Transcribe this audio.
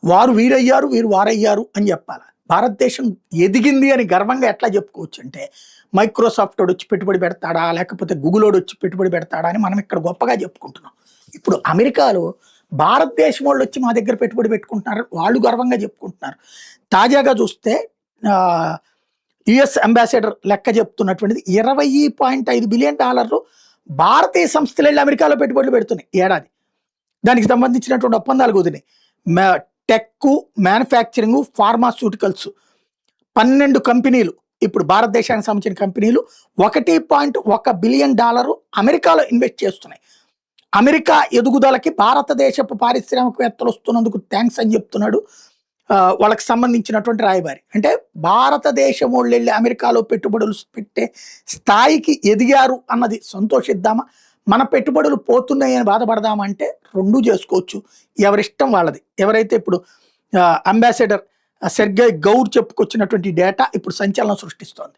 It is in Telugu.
వారు వీరయ్యారు, వీరు వారయ్యారు అని చెప్పాలి. భారతదేశం ఎదిగింది అని గర్వంగా ఎట్లా చెప్పుకోవచ్చు అంటే, మైక్రోసాఫ్ట్ వచ్చి పెట్టుబడి పెడతాడా, లేకపోతే గూగుల్ వచ్చి పెట్టుబడి పెడతాడా అని మనం ఇక్కడ గొప్పగా చెప్పుకుంటున్నాం. ఇప్పుడు అమెరికాలో భారతదేశం వాళ్ళు వచ్చి మా దగ్గర పెట్టుబడి పెట్టుకుంటున్నారు, వాళ్ళు గర్వంగా చెప్పుకుంటున్నారు. తాజాగా చూస్తే యుఎస్ అంబాసిడర్ లెక్క చెప్తున్నటువంటిది $20.5 బిలియన్ భారతీయ సంస్థలు వెళ్ళి అమెరికాలో పెట్టుబడులు పెడుతున్నాయి ఏడాది. దానికి సంబంధించినటువంటి ఒప్పందాలు కుదిరినాయి. టెక్, మ్యానుఫ్యాక్చరింగ్, ఫార్మాస్యూటికల్స్ 12 కంపెనీలు ఇప్పుడు భారతదేశానికి సంబంధించిన కంపెనీలు $1.1 బిలియన్ అమెరికాలో ఇన్వెస్ట్ చేస్తున్నాయి. అమెరికా ఎదుగుదలకి భారతదేశపు పారిశ్రామికవేత్తలు వస్తున్నందుకు థ్యాంక్స్ అని చెప్తున్నాడు వాళ్ళకి సంబంధించినటువంటి రాయబారి. అంటే భారతదేశం వాళ్ళు వెళ్ళి అమెరికాలో పెట్టుబడులు పెట్టే స్థాయికి ఎదిగారు అన్నది సంతోషిద్దామా, మన పెట్టుబడులు పోతున్నాయని బాధపడదామా అంటే రెండూ చేసుకోవచ్చు, ఎవరిష్టం వాళ్ళది. ఎవరైతే ఇప్పుడు అంబాసిడర్ సెర్గై గౌర్ చెప్పుకొచ్చినటువంటి డేటా ఇప్పుడు సంచలనం సృష్టిస్తోంది.